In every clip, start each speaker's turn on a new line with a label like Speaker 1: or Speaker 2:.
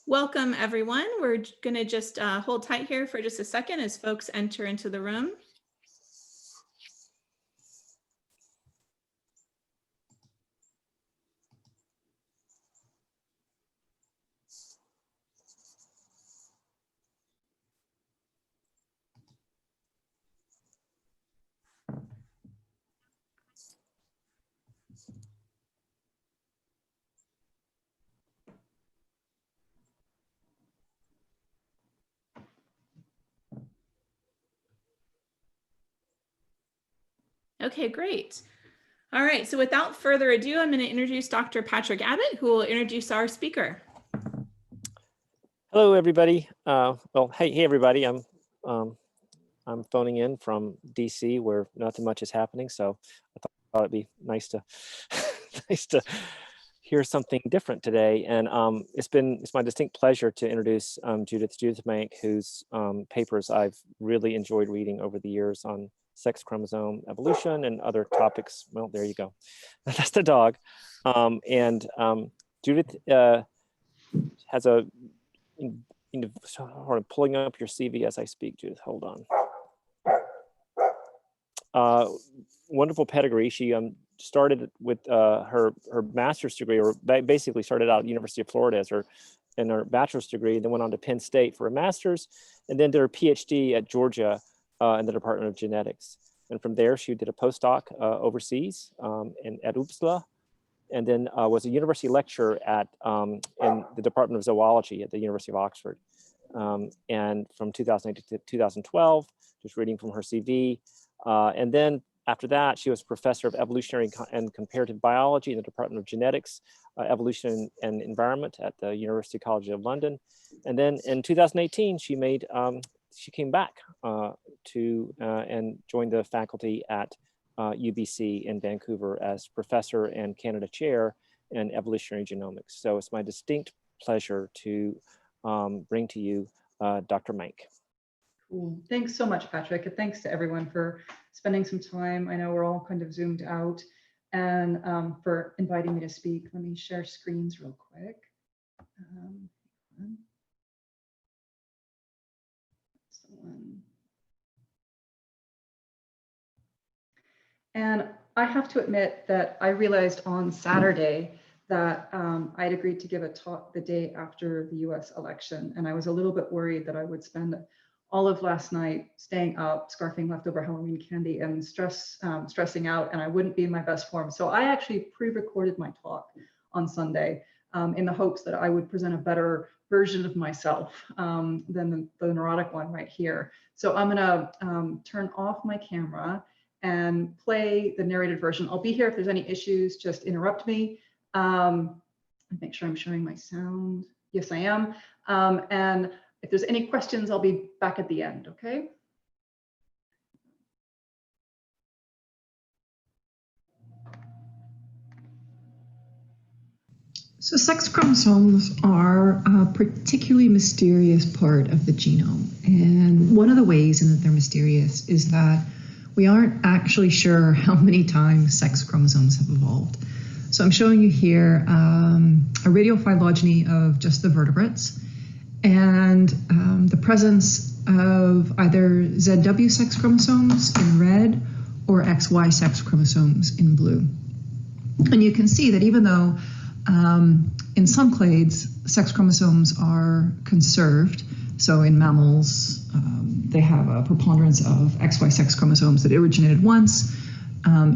Speaker 1: Welcome, everyone. We're going to just hold tight here for just a second as folks enter into the room. Okay, great. All right, so without further ado, I'm going to introduce Dr. Patrick Abbott, who will introduce our speaker.
Speaker 2: Hello, everybody. Hey, everybody. I'm phoning in from DC, where nothing much is happening. So I thought it'd be nice to hear something different today. And it's my distinct pleasure to introduce Judith Mank, whose papers I've really enjoyed reading over the years on sex chromosome evolution and other topics. Well, there you go. That's the dog. Judith has a pulling up your CV as I speak, Judith. Hold on. Wonderful pedigree. She started with her master's degree, or basically started out at the University of Florida as her bachelor's degree, then went on to Penn State for a master's, and then did her PhD at Georgia in the Department of Genetics. And from there, she did a postdoc overseas at Uppsala, and then was a university lecturer in the Department of Zoology at the University of Oxford. And from 2008 to 2012, just reading from her CV. And then after that, she was professor of evolutionary and comparative biology in the Department of Genetics, Evolution and Environment at the University College of London. And then in 2018, she came back and joined the faculty at UBC in Vancouver as professor and Canada chair in evolutionary genomics. So it's my distinct pleasure to bring to you Dr. Mank.
Speaker 3: Cool. Thanks so much, Patrick. And thanks to everyone for spending some time. I know we're all kind of zoomed out, and for inviting me to speak. Let me share screens real quick. And I have to admit that I realized on Saturday that I'd agreed to give a talk the day after the US election. And I was a little bit worried that I would spend all of last night staying up, scarfing leftover Halloween candy and stressing out, and I wouldn't be in my best form. So I actually pre-recorded my talk on Sunday in the hopes that I would present a better version of myself than the neurotic one right here. So I'm gonna turn off my camera and play the narrated version. I'll be here if there's any issues, just interrupt me. Make sure I'm showing my sound. Yes, I am. And if there's any questions, I'll be back at the end, okay?
Speaker 4: So sex chromosomes are a particularly mysterious part of the genome. And one of the ways in that they're mysterious is that we aren't actually sure how many times sex chromosomes have evolved. So I'm showing you here a radial phylogeny of just the vertebrates, and the presence of either ZW sex chromosomes in red or XY sex chromosomes in blue. And you can see that even though in some clades sex chromosomes are conserved, so in mammals they have a preponderance of XY sex chromosomes that originated once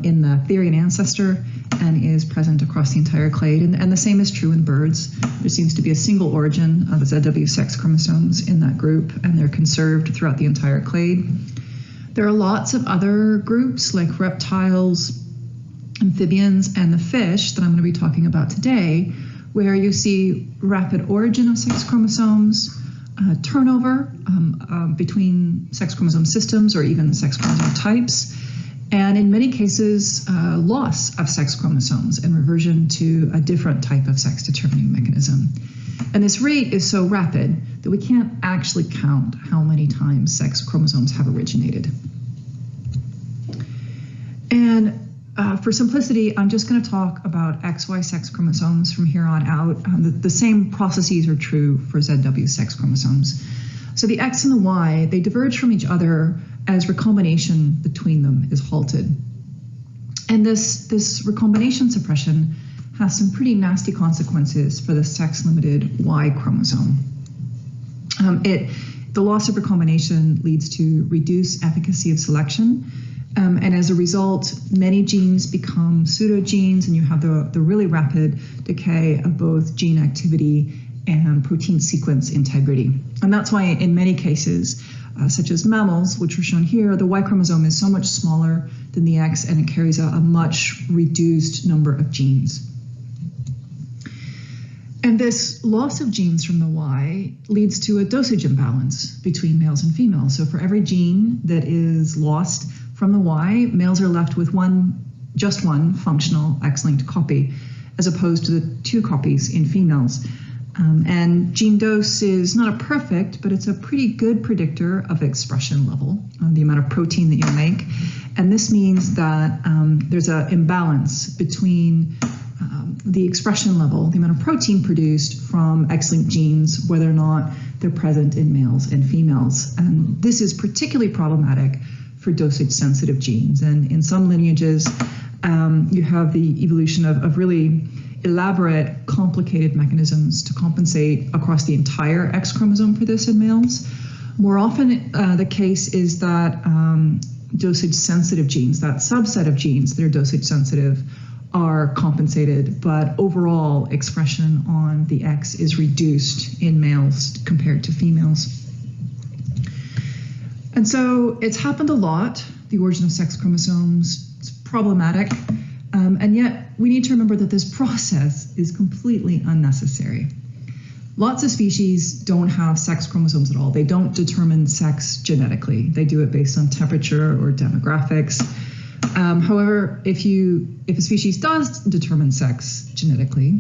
Speaker 4: in the Therian ancestor and is present across the entire clade. And the same is true in birds. There seems to be a single origin of ZW sex chromosomes in that group, and they're conserved throughout the entire clade. There are lots of other groups like reptiles, amphibians, and the fish that I'm going to be talking about today, where you see rapid origin of sex chromosomes, turnover between sex chromosome systems or even sex chromosome types, and in many cases, loss of sex chromosomes and reversion to a different type of sex determining mechanism. And this rate is so rapid that we can't actually count how many times sex chromosomes have originated. And for simplicity, I'm just going to talk about XY sex chromosomes from here on out. The same processes are true for ZW sex chromosomes. So the X and the Y, they diverge from each other as recombination between them is halted. And this recombination suppression has some pretty nasty consequences for the sex-limited Y chromosome. The loss of recombination leads to reduced efficacy of selection. And as a result, many genes become pseudogenes, and you have the really rapid decay of both gene activity and protein sequence integrity. And that's why in many cases, such as mammals, which are shown here, the Y chromosome is so much smaller than the X, and it carries a much reduced number of genes. And this loss of genes from the Y leads to a dosage imbalance between males and females. So for every gene that is lost from the Y, males are left with just one functional X-linked copy, as opposed to the 2 copies in females. And gene dose is not a perfect, but it's a pretty good predictor of expression level, the amount of protein that you make. And this means that there's an imbalance between the expression level, the amount of protein produced from X-linked genes, whether or not they're present in males and females. And this is particularly problematic for dosage-sensitive genes. And in some lineages, you have the evolution of really elaborate, complicated mechanisms to compensate across the entire X chromosome for this in males. More often, the case is that dosage-sensitive genes, that subset of genes that are dosage-sensitive, are compensated, but overall expression on the X is reduced in males compared to females. And so it's happened a lot, the origin of sex chromosomes. It's problematic, and yet we need to remember that this process is completely unnecessary. Lots of species don't have sex chromosomes at all. They don't determine sex genetically. They do it based on temperature or demographics. However, if a species does determine sex genetically,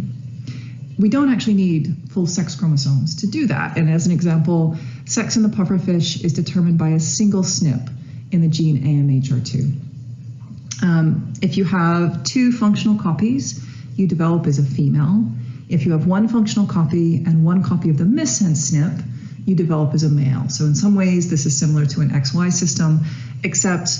Speaker 4: we don't actually need full sex chromosomes to do that. And as an example, sex in the pufferfish is determined by a single SNP in the gene AMHR2. If you have 2 functional copies, you develop as a female. If you have 1 functional copy and 1 copy of the missense SNP, you develop as a male. So in some ways, this is similar to an XY system, except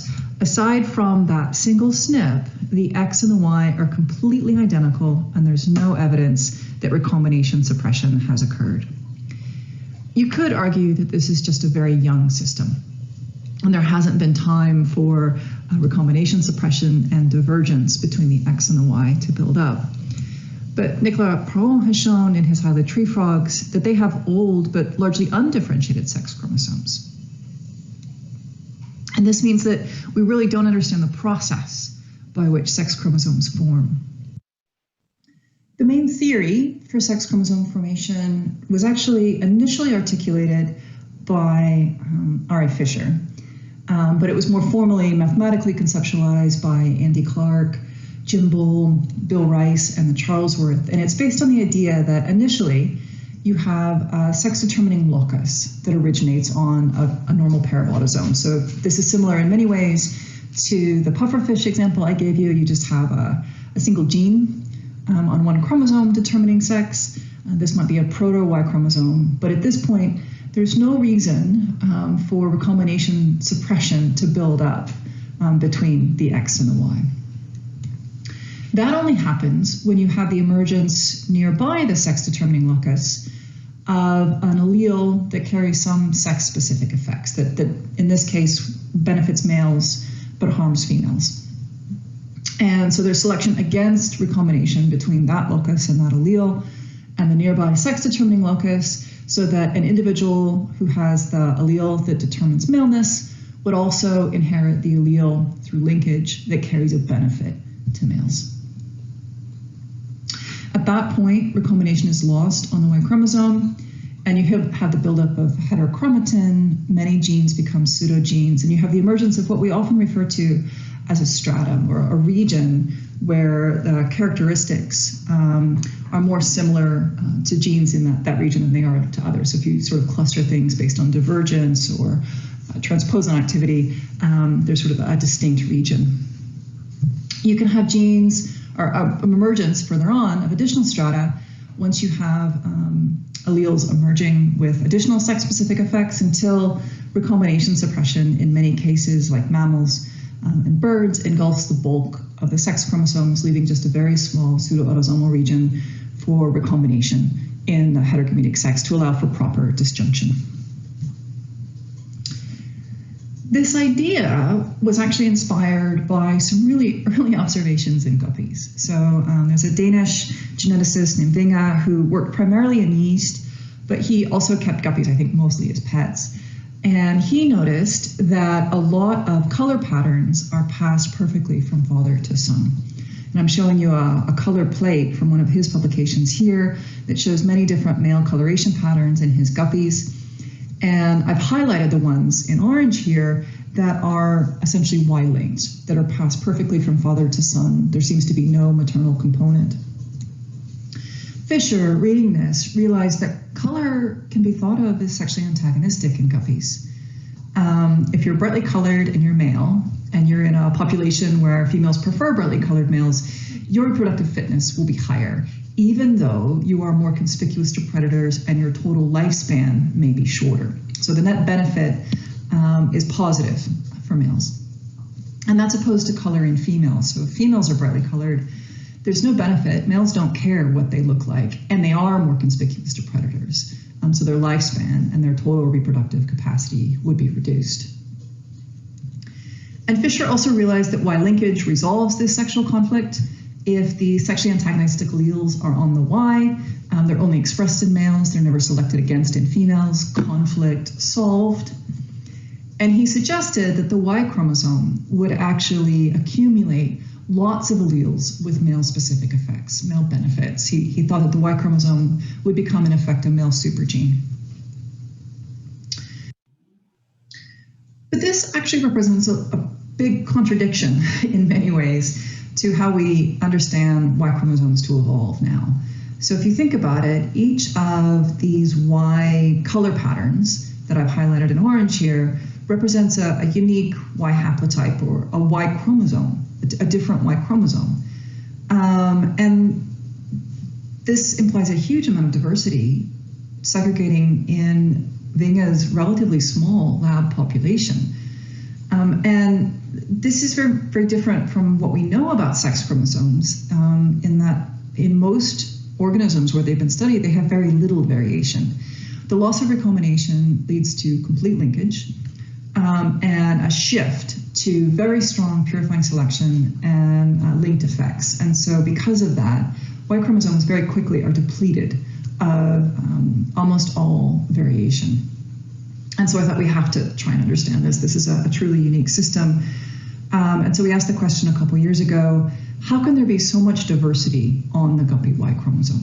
Speaker 4: aside from that single SNP, the X and the Y are completely identical, and there's no evidence that recombination suppression has occurred. You could argue that this is just a very young system, and there hasn't been time for recombination suppression and divergence between the X and the Y to build up. But Nicolas Perron has shown in his hyalid tree frogs that they have old but largely undifferentiated sex chromosomes. And this means that we really don't understand the process by which sex chromosomes form. The main theory for sex chromosome formation was actually initially articulated by R.A. Fisher, but it was more formally mathematically conceptualized by Andy Clark, Jim Bull, Bill Rice, and the Charlesworth. And it's based on the idea that initially you have a sex-determining locus that originates on a normal pair of autosomes. So this is similar in many ways to the pufferfish example I gave you. You just have a single gene on 1 chromosome determining sex. This might be a proto-Y chromosome, but at this point, there's no reason for recombination suppression to build up between the X and the Y. That only happens when you have the emergence nearby the sex-determining locus of an allele that carries some sex-specific effects that in this case benefits males but harms females. And so there's selection against recombination between that locus and that allele and the nearby sex-determining locus, so that an individual who has the allele that determines maleness would also inherit the allele through linkage that carries a benefit to males. At that point, recombination is lost on the Y chromosome, and you have the buildup of heterochromatin, many genes become pseudogenes, and you have the emergence of what we often refer to as a stratum or a region where the characteristics are more similar to genes in that region than they are to others. So if you sort of cluster things based on divergence or transposon activity, there's sort of a distinct region. You can have genes or emergence further on of additional strata once you have alleles emerging with additional sex-specific effects until recombination suppression in many cases, like mammals and birds, engulfs the bulk of the sex chromosomes, leaving just a very small pseudo-autosomal region for recombination in the heterogametic sex to allow for proper disjunction. This idea was actually inspired by some really early observations in guppies. So there's a Danish geneticist named Vinge who worked primarily in yeast, but he also kept guppies, I think, mostly as pets. And he noticed that a lot of color patterns are passed perfectly from father to son. And I'm showing you a color plate from one of his publications here that shows many different male coloration patterns in his guppies. And I've highlighted the ones in orange here that are essentially Y-linked, that are passed perfectly from father to son. There seems to be no maternal component. Fisher, reading this, realized that color can be thought of as sexually antagonistic in guppies. If you're brightly colored and you're male, and you're in a population where females prefer brightly colored males, your reproductive fitness will be higher, even though you are more conspicuous to predators and your total lifespan may be shorter. So the net benefit is positive for males. And that's opposed to color in females. So if females are brightly colored, there's no benefit. Males don't care what they look like, and they are more conspicuous to predators. So their lifespan and their total reproductive capacity would be reduced. And Fisher also realized that Y linkage resolves this sexual conflict. If the sexually antagonistic alleles are on the Y, they're only expressed in males, they're never selected against in females, conflict solved. And he suggested that the Y chromosome would actually accumulate lots of alleles with male-specific effects, male benefits. He thought that the Y chromosome would become, in effect, a male supergene. But this actually represents a big contradiction in many ways to how we understand Y chromosomes to evolve now. So if you think about it, each of these Y color patterns that I've highlighted in orange here represents a unique Y haplotype or a Y chromosome, a different Y chromosome. And this implies a huge amount of diversity, segregating in Vinge's relatively small lab population. And this is very, very different from what we know about sex chromosomes, in that in most organisms where they've been studied, they have very little variation. The loss of recombination leads to complete linkage and a shift to very strong purifying selection and linked effects. And so because of that, Y chromosomes very quickly are depleted of almost all variation. And so I thought we have to try and understand this. This is a truly unique system. And so we asked the question a couple years ago, how can there be so much diversity on the guppy Y chromosome?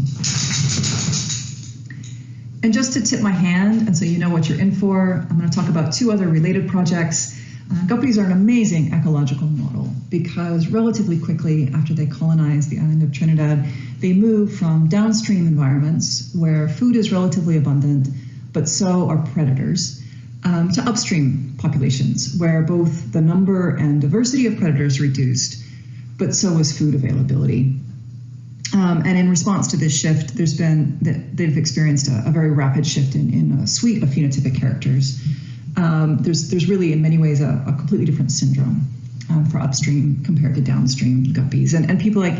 Speaker 4: And just to tip my hand, and so you know what you're in for, I'm going to talk about two other related projects. Guppies are an amazing ecological model because relatively quickly after they colonized the island of Trinidad, they moved from downstream environments where food is relatively abundant, but so are predators, to upstream populations where both the number and diversity of predators reduced, but so was food availability. And in response to this shift, they've experienced a very rapid shift in a suite of phenotypic characters. There's really, in many ways, a completely different syndrome for upstream compared to downstream guppies. And people like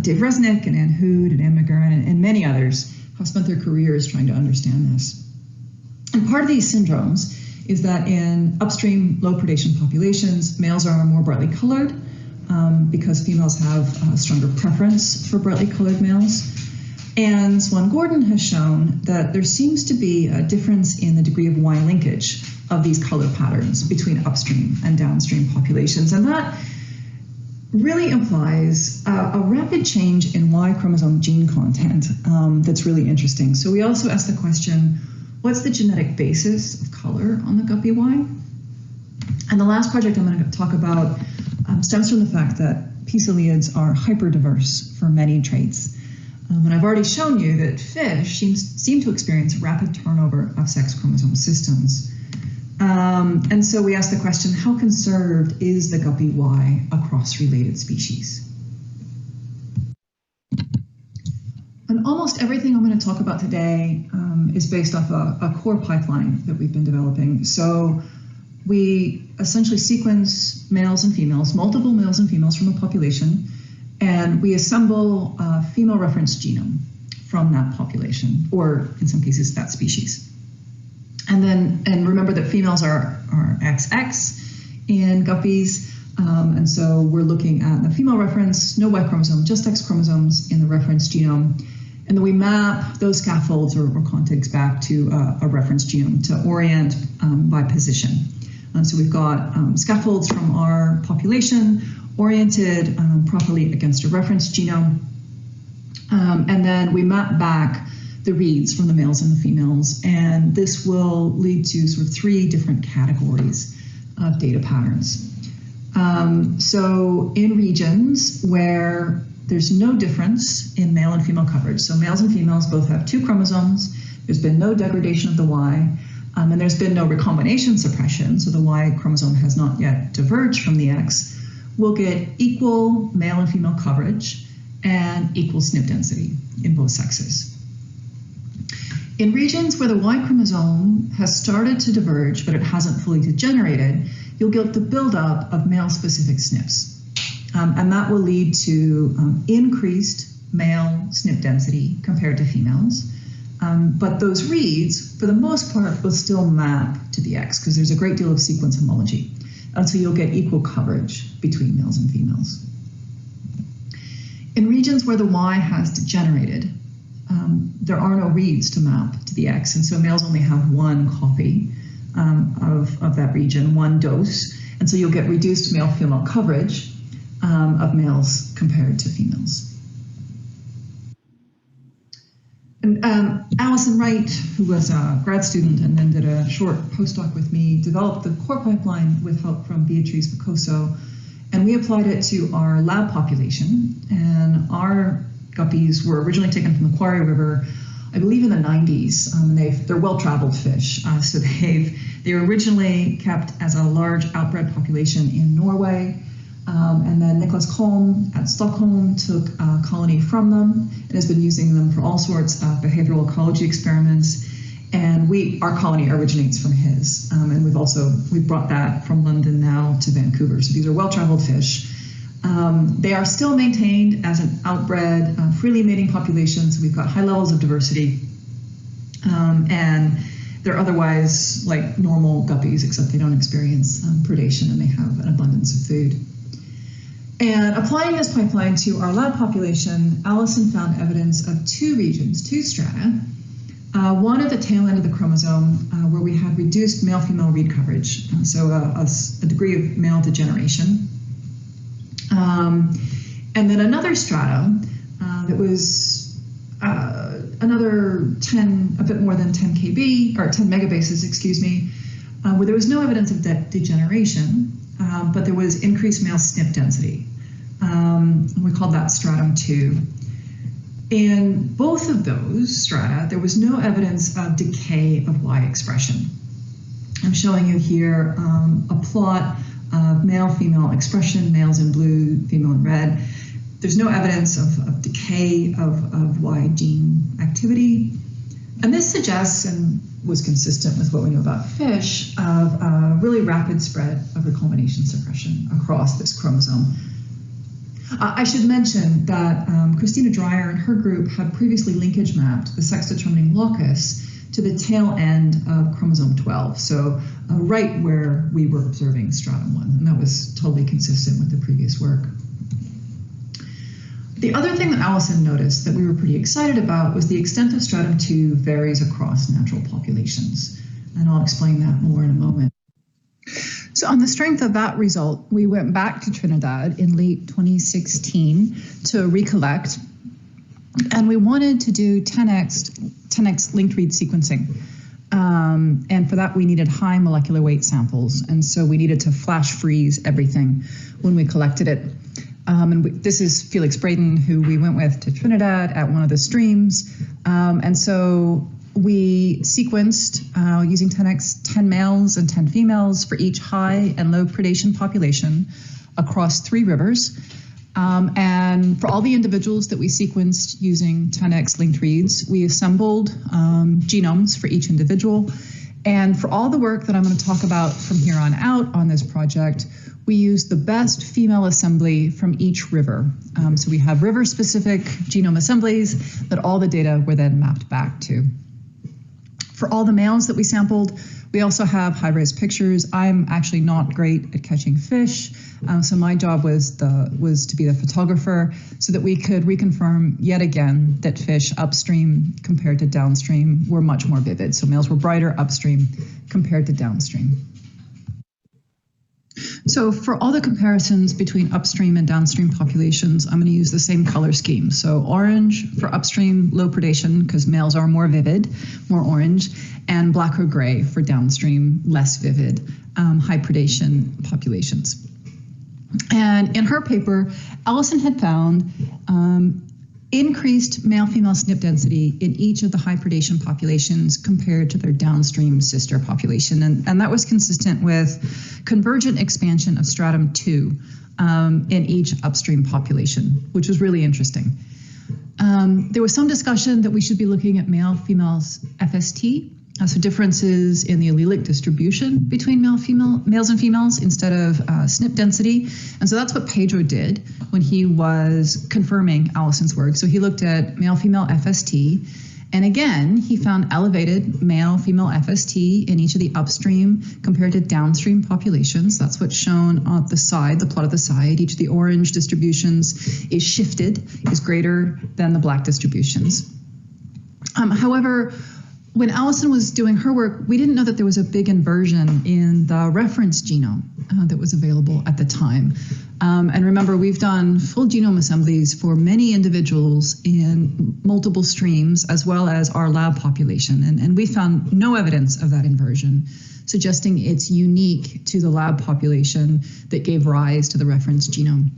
Speaker 4: Dave Resnick and Ann Hood and Ann McGurran and many others have spent their careers trying to understand this. And part of these syndromes is that in upstream low predation populations, males are more brightly colored because females have a stronger preference for brightly colored males. And Swan Gordon has shown that there seems to be a difference in the degree of Y linkage of these color patterns between upstream and downstream populations. And that really implies a rapid change in Y chromosome gene content that's really interesting. So we also asked the question, what's the genetic basis of color on the guppy Y? And the last project I'm going to talk about stems from the fact that poeciliids are hyperdiverse for many traits. And I've already shown you that fish seem to experience rapid turnover of sex chromosome systems. And so we asked the question, how conserved is the guppy Y across related species? And almost everything I'm going to talk about today is based off a core pipeline that we've been developing. So we essentially sequence males and females, multiple males and females from a population, and we assemble a female reference genome from that population, or in some cases, that species. And remember that females are XX in guppies, and so we're looking at the female reference, no Y chromosome, just X chromosomes in the reference genome. And then we map those scaffolds or contigs back to a reference genome to orient by position. So we've got scaffolds from our population oriented properly against a reference genome. And then we map back the reads from the males and the females. And this will lead to sort of 3 different categories of data patterns. So in regions where there's no difference in male and female coverage, so males and females both have 2 chromosomes, there's been no degradation of the Y, and there's been no recombination suppression, so the Y chromosome has not yet diverged from the X, we'll get equal male and female coverage and equal SNP density in both sexes. In regions where the Y chromosome has started to diverge, but it hasn't fully degenerated, you'll get the buildup of male-specific SNPs. And that will lead to increased male SNP density compared to females. But those reads, for the most part, will still map to the X because there's a great deal of sequence homology. And so you'll get equal coverage between males and females. In regions where the Y has degenerated, there are no reads to map to the X, and so males only have 1 copy of that region, 1 dose, and so you'll get reduced male-female coverage of males compared to females. And Allison Wright, who was a grad student and then did a short postdoc with me, developed the core pipeline with help from Beatriz Picoso, and we applied it to our lab population. And our guppies were originally taken from the Quarry River, I believe in the 90s. They're well-traveled fish, so they were originally kept as a large outbred population in Norway. And then Nicholas Kolm at Stockholm took a colony from them and has been using them for all sorts of behavioral ecology experiments. And our colony originates from his. And we've brought that from London now to Vancouver. So these are well-traveled fish. They are still maintained as an outbred, freely mating population. So we've got high levels of diversity. And they're otherwise like normal guppies, except they don't experience predation and they have an abundance of food. And applying this pipeline to our lab population, Allison found evidence of 2 regions, 2 strata. One at the tail end of the chromosome where we had reduced male-female read coverage, so a degree of male degeneration. And then another stratum that was another a bit more than 10 kb, or 10 megabases, excuse me, where there was no evidence of degeneration, but there was increased male SNP density. And we called that stratum 2. In both of those strata, there was no evidence of decay of Y expression. I'm showing you here a plot of male-female expression, males in blue, female in red. There's no evidence of decay of Y gene activity. And this suggests, and was consistent with what we know about fish, of a really rapid spread of recombination suppression across this chromosome. I should mention that Christina Dreyer and her group had previously linkage mapped the sex-determining locus to the tail end of chromosome 12, so right where we were observing stratum 1, and that was totally consistent with the previous work. The other thing that Allison noticed that we were pretty excited about was the extent of stratum 2 varies across natural populations, and I'll explain that more in a moment. So on the strength of that result, we went back to Trinidad in late 2016 to recollect, and we wanted to do 10x linked read sequencing. And for that, we needed high molecular weight samples, and so we needed to flash freeze everything when we collected it. This is Felix Braden, who we went with to Trinidad at one of the streams. And so we sequenced using 10x 10 males and 10 females for each high and low predation population across 3 rivers. And for all the individuals that we sequenced using 10x linked reads, we assembled genomes for each individual. And for all the work that I'm going to talk about from here on out on this project, we used the best female assembly from each river. So we have river-specific genome assemblies that all the data were then mapped back to. For all the males that we sampled, we also have high-res pictures. I'm actually not great at catching fish, so my job was to be the photographer so that we could reconfirm yet again that fish upstream compared to downstream were much more vivid. So males were brighter upstream compared to downstream. So for all the comparisons between upstream and downstream populations, I'm going to use the same color scheme. So orange for upstream, low predation, because males are more vivid, more orange, and black or gray for downstream, less vivid, high predation populations. And in her paper, Allison had found increased male-female SNP density in each of the high predation populations compared to their downstream sister population. And that was consistent with convergent expansion of stratum 2 in each upstream population, which was really interesting. There was some discussion that we should be looking at male-females FST, so differences in the allelic distribution between males and females instead of SNP density. And so that's what Pedro did when he was confirming Allison's work. So he looked at male-female FST, and again, he found elevated male-female FST in each of the upstream compared to downstream populations. That's what's shown on the side, the plot of the side. Each of the orange distributions is shifted, is greater than the black distributions. However, when Allison was doing her work, we didn't know that there was a big inversion in the reference genome that was available at the time. And remember, we've done full genome assemblies for many individuals in multiple streams, as well as our lab population. And we found no evidence of that inversion, suggesting it's unique to the lab population that gave rise to the reference genome.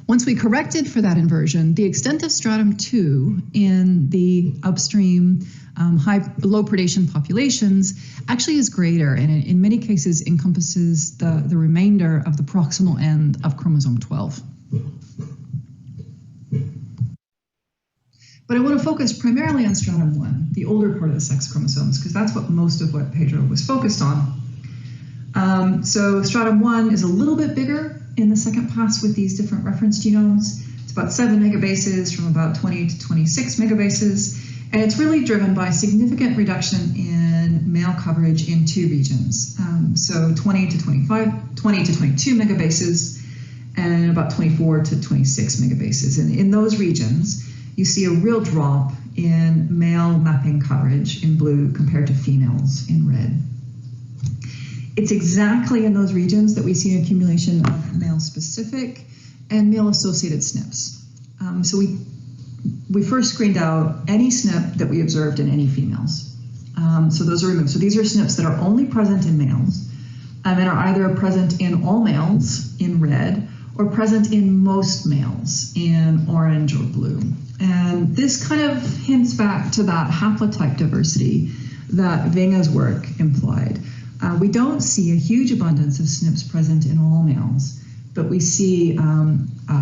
Speaker 4: Once we corrected for that inversion, the extent of stratum 2 in the upstream low predation populations actually is greater, and in many cases encompasses the remainder of the proximal end of chromosome 12. But I want to focus primarily on stratum 1, the older part of the sex chromosomes, because that's what most of what Pedro was focused on. So stratum 1 is a little bit bigger in the second pass with these different reference genomes. It's about 7 megabases from about 20 to 26 megabases. And it's really driven by significant reduction in male coverage in 2 regions. So 20 to 22 megabases and about 24 to 26 megabases. And in those regions, you see a real drop in male mapping coverage in blue compared to females in red. It's exactly in those regions that we see an accumulation of male-specific and male-associated SNPs. So we first screened out any SNP that we observed in any females. So those are removed. So these are SNPs that are only present in males and are either present in all males in red or present in most males in orange or blue. And this kind of hints back to that haplotype diversity that Vinga's work implied. We don't see a huge abundance of SNPs present in all males, but we see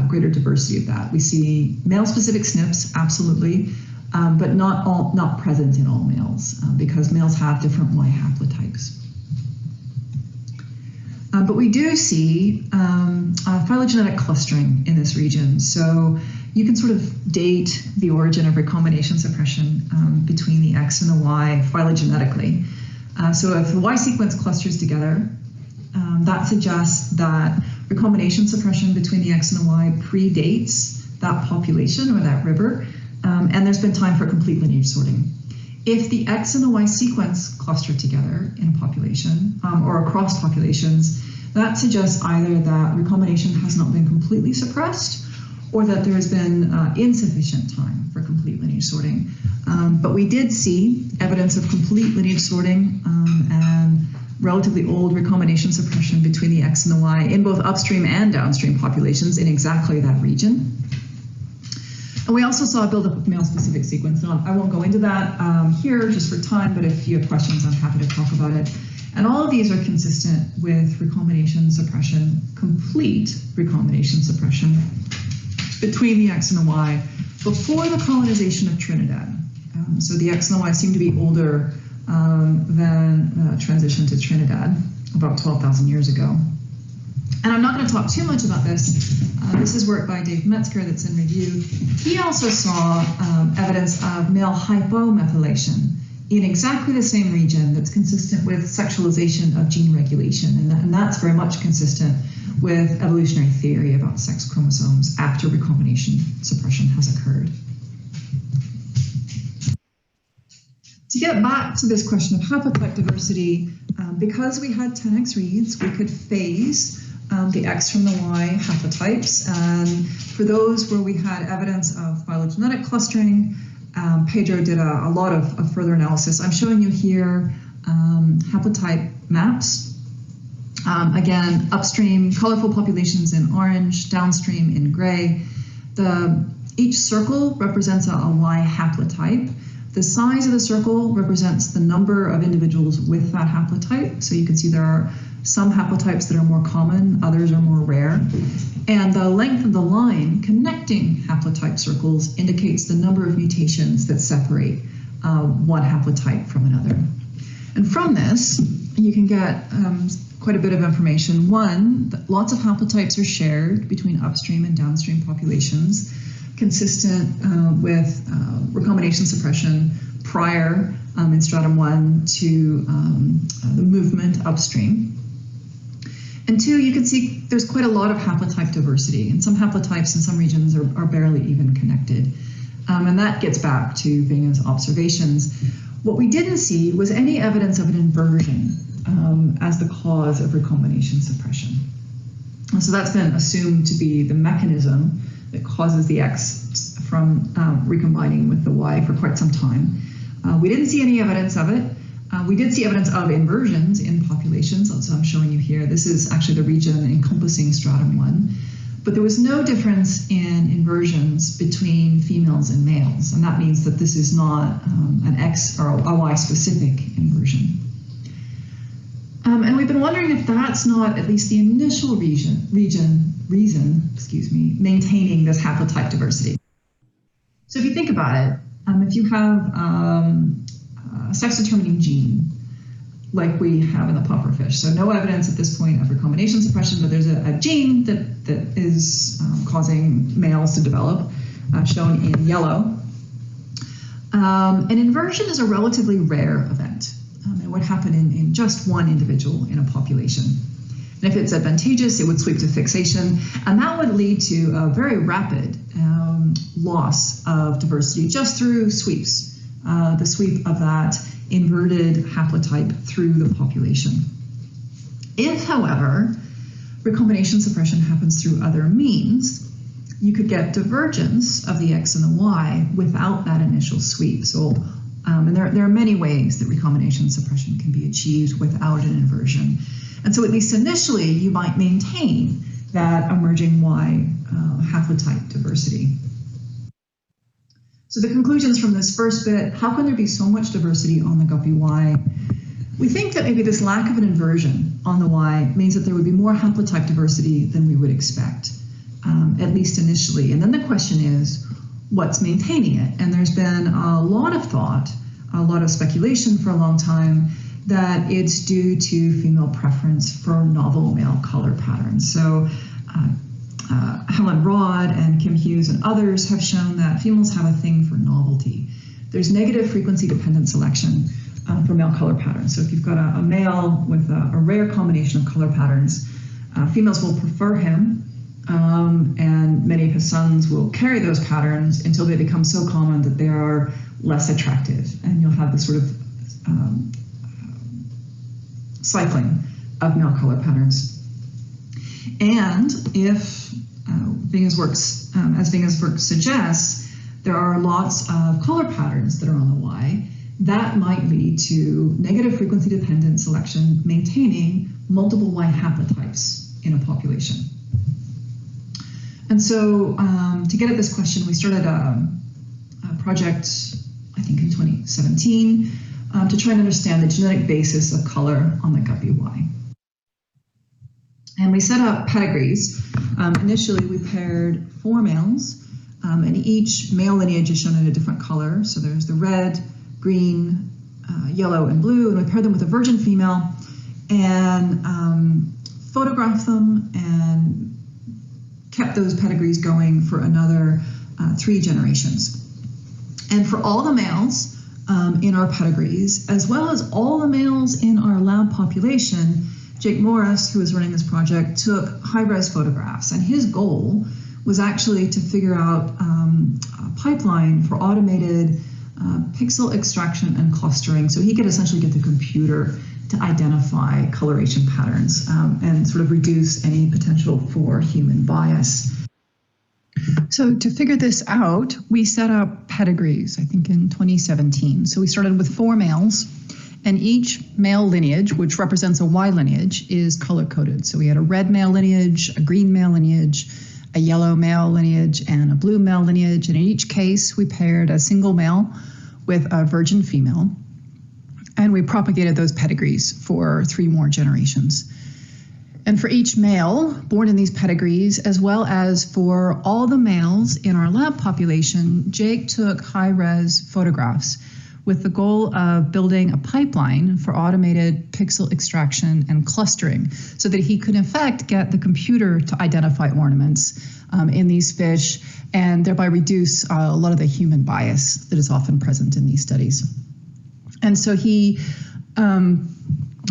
Speaker 4: greater diversity of that. We see male-specific SNPs, absolutely, but not present in all males because males have different Y haplotypes. But we do see phylogenetic clustering in this region. So you can sort of date the origin of recombination suppression between the X and the Y phylogenetically. So if the Y sequence clusters together, that suggests that recombination suppression between the X and the Y predates that population or that river, and there's been time for complete lineage sorting. If the X and the Y sequence cluster together in a population or across populations, that suggests either that recombination has not been completely suppressed or that there has been insufficient time for complete lineage sorting. But we did see evidence of complete lineage sorting and relatively old recombination suppression between the X and the Y in both upstream and downstream populations in exactly that region. And we also saw a buildup of male-specific sequence. Now, I won't go into that here just for time, but if you have questions, I'm happy to talk about it. And all of these are consistent with recombination suppression, complete recombination suppression between the X and the Y before the colonization of Trinidad. So the X and the Y seem to be older than transition to Trinidad about 12,000 years ago. And I'm not going to talk too much about this. This is work by Dave Metzger that's in review. He also saw evidence of male hypomethylation in exactly the same region that's consistent with sexualization of gene regulation. And that's very much consistent with evolutionary theory about sex chromosomes after recombination suppression has occurred. To get back to this question of haplotype diversity, because we had 10x reads, we could phase the X from the Y haplotypes. And for those where we had evidence of phylogenetic clustering, Pedro did a lot of further analysis. I'm showing you here haplotype maps. Again, upstream, colorful populations in orange, downstream in gray. Each circle represents a Y haplotype. The size of the circle represents the number of individuals with that haplotype. So you can see there are some haplotypes that are more common, others are more rare. And the length of the line connecting haplotype circles indicates the number of mutations that separate one haplotype from another. And from this, you can get quite a bit of information. One, that lots of haplotypes are shared between upstream and downstream populations, consistent with recombination suppression prior in stratum 1 to the movement upstream. And two, you can see there's quite a lot of haplotype diversity, and some haplotypes in some regions are barely even connected. And that gets back to Vinge's observations. What we didn't see was any evidence of an inversion as the cause of recombination suppression. And so that's been assumed to be the mechanism that causes the X from recombining with the Y for quite some time. We didn't see any evidence of it. We did see evidence of inversions in populations, so I'm showing you here. This is actually the region encompassing stratum 1. But there was no difference in inversions between females and males, and that means that this is not an X or a Y specific inversion. And we've been wondering if that's not at least the initial reason, maintaining this haplotype diversity. So if you think about it, if you have a sex-determining gene, like we have in the pufferfish, so no evidence at this point of recombination suppression, but there's a gene that is causing males to develop, shown in yellow. An inversion is a relatively rare event. It would happen in just one individual in a population. And if it's advantageous, it would sweep to fixation, and that would lead to a very rapid loss of diversity just through sweeps, the sweep of that inverted haplotype through the population. If, however, recombination suppression happens through other means, you could get divergence of the X and the Y without that initial sweep. So, and there are many ways that recombination suppression can be achieved without an inversion. And so at least initially, you might maintain that emerging Y haplotype diversity. So the conclusions from this first bit: how can there be so much diversity on the guppy Y? We think that maybe this lack of an inversion on the Y means that there would be more haplotype diversity than we would expect, at least initially. And then the question is, what's maintaining it? And there's been a lot of thought, a lot of speculation for a long time that it's due to female preference for novel male color patterns. So Helen Rod and Kim Hughes and others have shown that females have a thing for novelty. There's negative frequency dependent selection for male color patterns. So if you've got a male with a rare combination of color patterns, females will prefer him, and many of his sons will carry those patterns until they become so common that they are less attractive, and you'll have this sort of cycling of male color patterns. And if Vinge's works, as Vinge's work suggests, there are lots of color patterns that are on the Y, that might lead to negative frequency dependent selection maintaining multiple Y haplotypes in a population. And so to get at this question, we started a project, I think in 2017, to try and understand the genetic basis of color on the guppy Y. And we set up pedigrees. Initially, we paired 4 males, and each male lineage is shown in a different color. So there's the red, green, yellow, and blue, and we paired them with a virgin female and photographed them and kept those pedigrees going for another 3 generations. And for all the males in our pedigrees, as well as all the males in our lab population, Jake Morris, who was running this project, took high-res photographs, and his goal was actually to figure out a pipeline for automated pixel extraction and clustering, so he could essentially get the computer to identify coloration patterns and sort of reduce any potential for human bias. So to figure this out, we set up pedigrees, I think in 2017. So we started with 4 males, and each male lineage, which represents a Y lineage, is color-coded. So we had a red male lineage, a green male lineage, a yellow male lineage, and a blue male lineage. And in each case, we paired a single male with a virgin female, and we propagated those pedigrees for 3 more generations. And for each male born in these pedigrees, as well as for all the males in our lab population, Jake took high-res photographs with the goal of building a pipeline for automated pixel extraction and clustering so that he could in fact get the computer to identify ornaments in these fish and thereby reduce a lot of the human bias that is often present in these studies. And so he,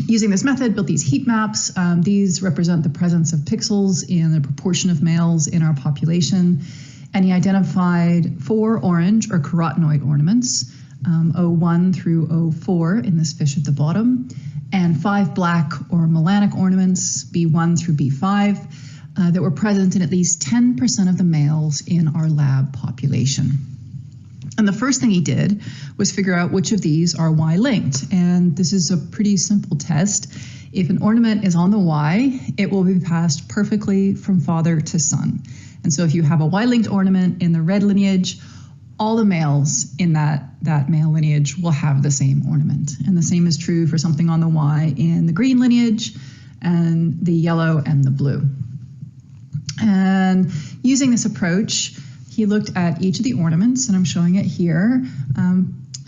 Speaker 4: using this method, built these heat maps. These represent the presence of pixels in the proportion of males in our population. And he identified 4 orange or carotenoid ornaments, O1 through O4 in this fish at the bottom, and 5 black or melanic ornaments, B1 through B5, that were present in at least 10% of the males in our lab population. And the first thing he did was figure out which of these are Y-linked. And this is a pretty simple test. If an ornament is on the Y, it will be passed perfectly from father to son. And so if you have a Y-linked ornament in the red lineage, all the males in that male lineage will have the same ornament. And the same is true for something on the Y in the green lineage and the yellow and the blue. And using this approach, he looked at each of the ornaments, and I'm showing it here.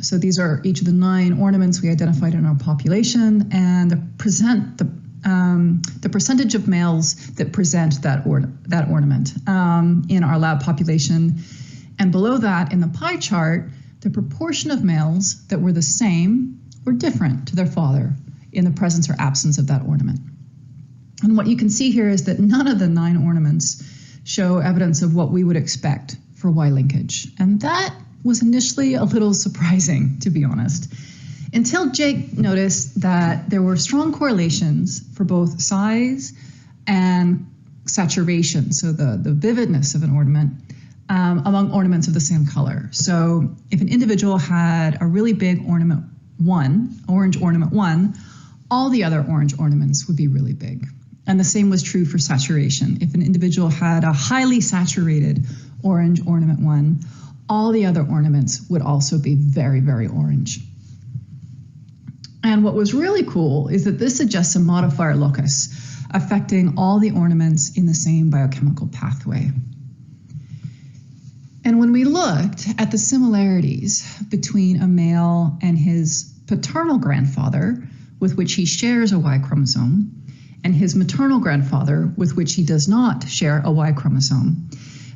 Speaker 4: So these are each of the 9 ornaments we identified in our population, and the percentage of males that present that ornament in our lab population. And below that, in the pie chart, the proportion of males that were the same or different to their father in the presence or absence of that ornament. And what you can see here is that none of the 9 ornaments show evidence of what we would expect for Y linkage. And that was initially a little surprising, to be honest, until Jake noticed that there were strong correlations for both size and saturation, so the vividness of an ornament, among ornaments of the same color. So if an individual had a really big ornament 1, orange ornament 1, all the other orange ornaments would be really big. And the same was true for saturation. If an individual had a highly saturated orange ornament 1, all the other ornaments would also be very, very orange. And what was really cool is that this suggests a modifier locus affecting all the ornaments in the same biochemical pathway. And when we looked at the similarities between a male and his paternal grandfather, with which he shares a Y chromosome, and his maternal grandfather, with which he does not share a Y chromosome,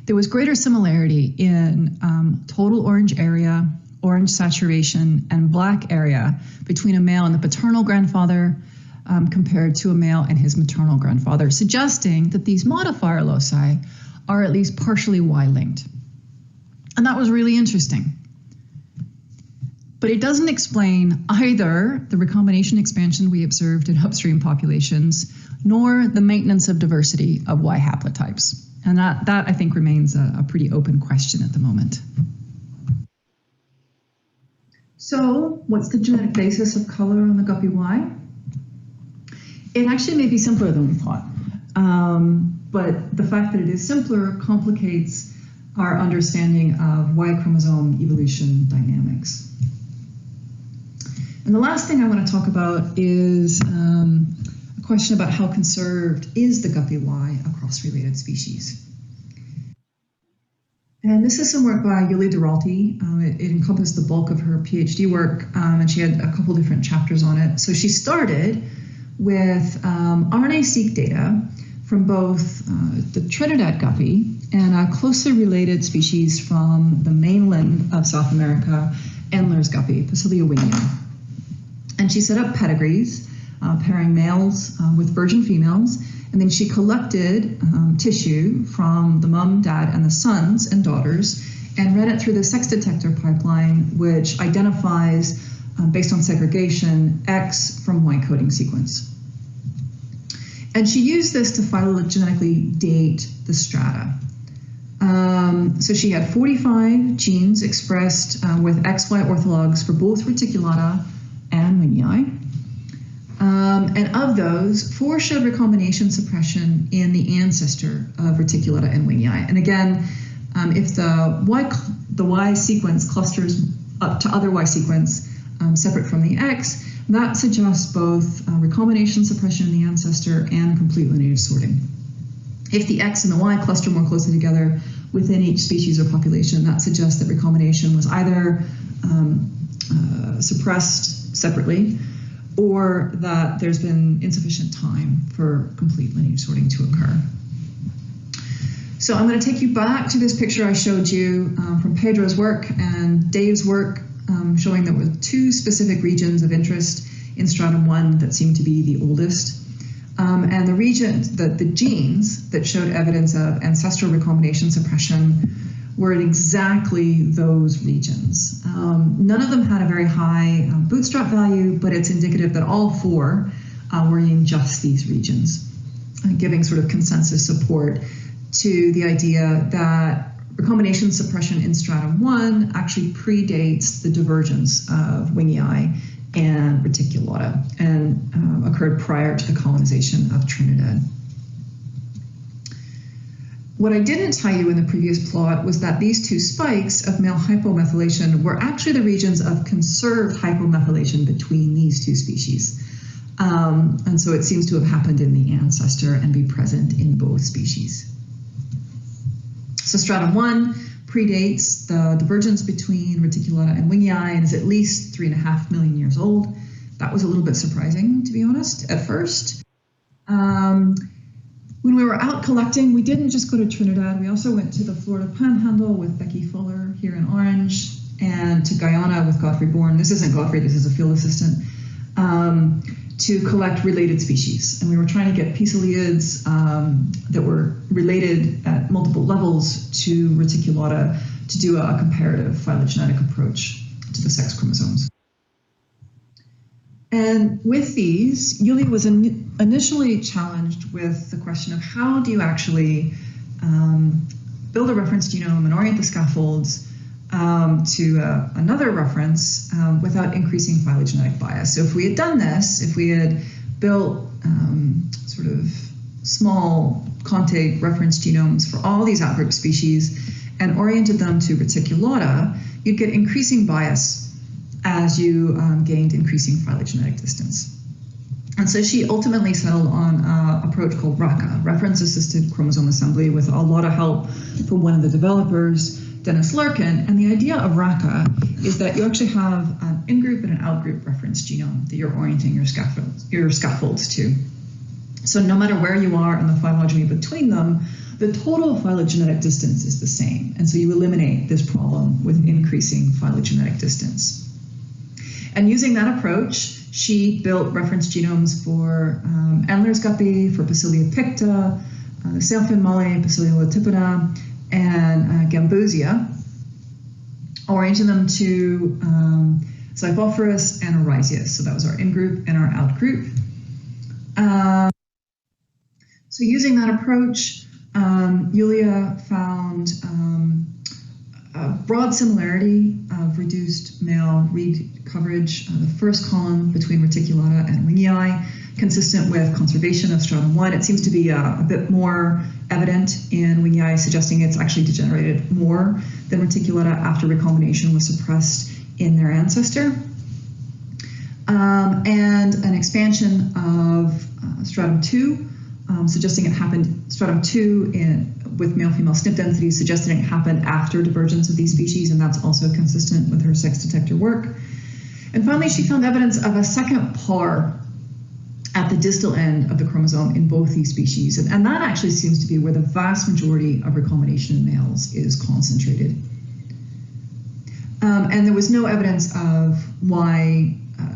Speaker 4: there was greater similarity in total orange area, orange saturation, and black area between a male and the paternal grandfather compared to a male and his maternal grandfather, suggesting that these modifier loci are at least partially Y-linked. And that was really interesting. But it doesn't explain either the recombination expansion we observed in upstream populations, nor the maintenance of diversity of Y haplotypes. And that I think remains a pretty open question at the moment. So what's the genetic basis of color on the guppy Y? It actually may be simpler than we thought. but the fact that it is simpler complicates our understanding of Y chromosome evolution dynamics. And the last thing I want to talk about is a question about how conserved is the guppy Y across related species. And this is some work by Judith Mank. It encompassed the bulk of her PhD work, and she had a couple different chapters on it. So she started with RNA-seq data from both the Trinidad guppy and a closely related species from the mainland of South America, Endler's guppy, Poecilia wingia. And she set up pedigrees, pairing males with virgin females, and then she collected tissue from the mom, dad, and the sons and daughters and ran it through the sex detector pipeline, which identifies, based on segregation, X from Y coding sequence. And she used this to phylogenetically date the strata. So she had 45 genes expressed with XY orthologs for both reticulata and wingii. And of those, 4 showed recombination suppression in the ancestor of reticulata and wingii. And again, if the Y sequence clusters up to other Y sequence separate from the X, that suggests both recombination suppression in the ancestor and complete lineage sorting. If the X and the Y cluster more closely together within each species or population, that suggests that recombination was either suppressed separately, or that there's been insufficient time for complete lineage sorting to occur. So I'm going to take you back to this picture I showed you from Pedro's work and Dave's work, showing there were 2 specific regions of interest in stratum 1 that seemed to be the oldest. And the regions, the genes that showed evidence of ancestral recombination suppression were in exactly those regions. None of them had a very high bootstrap value, but it's indicative that all 4 were in just these regions, giving sort of consensus support to the idea that recombination suppression in stratum 1 actually predates the divergence of wingii and reticulata and occurred prior to the colonization of Trinidad. What I didn't tell you in the previous plot was that these 2 spikes of male hypomethylation were actually the regions of conserved hypomethylation between these 2 species. And so it seems to have happened in the ancestor and be present in both species. So stratum 1 predates the divergence between reticulata and wingii and is at least 3.5 million years old. That was a little bit surprising, to be honest, at first. When we were out collecting, we didn't just go to Trinidad. We also went to the Florida Panhandle with Becky Fuller here in Orange, and to Guyana with Godfrey Bourne. This isn't Godfrey, this is a field assistant, to collect related species. And we were trying to get Poeciliids that were related at multiple levels to reticulata to do a comparative phylogenetic approach to the sex chromosomes. And with these, Yuli was initially challenged with the question of how do you actually build a reference genome and orient the scaffolds to another reference without increasing phylogenetic bias. So if we had done this, if we had built sort of small Conte reference genomes for all these outgroup species and oriented them to reticulata, you'd get increasing bias as you gained increasing phylogenetic distance. And so she ultimately settled on an approach called RACA, Reference-Assisted Chromosome Assembly, with a lot of help from one of the developers, Dennis Lurkin. And the idea of RACA is that you actually have an in-group and an out-group reference genome that you're orienting your scaffolds to. So no matter where you are in the phylogeny between them, the total phylogenetic distance is the same. And so you eliminate this problem with increasing phylogenetic distance. And using that approach, she built reference genomes for Endler's guppy, for Poecilia picta, the sailfin molly, Poecilia latipida, and Gambusia, orienting them to Xiphophorus and Oryzius. So that was our in-group and our out-group. So using that approach, Yulia found a broad similarity of reduced male read coverage, the first column between reticulata and wingii, consistent with conservation of stratum 1. It seems to be a bit more evident in Wingyi, suggesting it's actually degenerated more than Reticulata after recombination was suppressed in their ancestor. And an expansion of stratum 2, suggesting it happened, stratum 2 with male-female SNP densities, suggesting it happened after divergence of these species, and that's also consistent with her sex detector work. And finally, she found evidence of a second par at the distal end of the chromosome in both these species. And that actually seems to be where the vast majority of recombination in males is concentrated. And there was no evidence of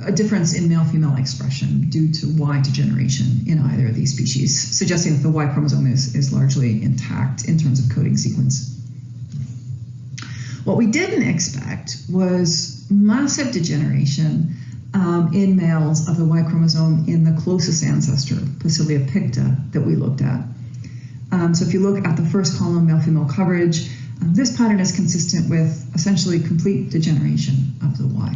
Speaker 4: a difference in male-female expression due to Y degeneration in either of these species, suggesting that the Y chromosome is largely intact in terms of coding sequence. What we didn't expect was massive degeneration in males of the Y chromosome in the closest ancestor, Poecilia picta, that we looked at. So if you look at the first column, male-female coverage, this pattern is consistent with essentially complete degeneration of the Y.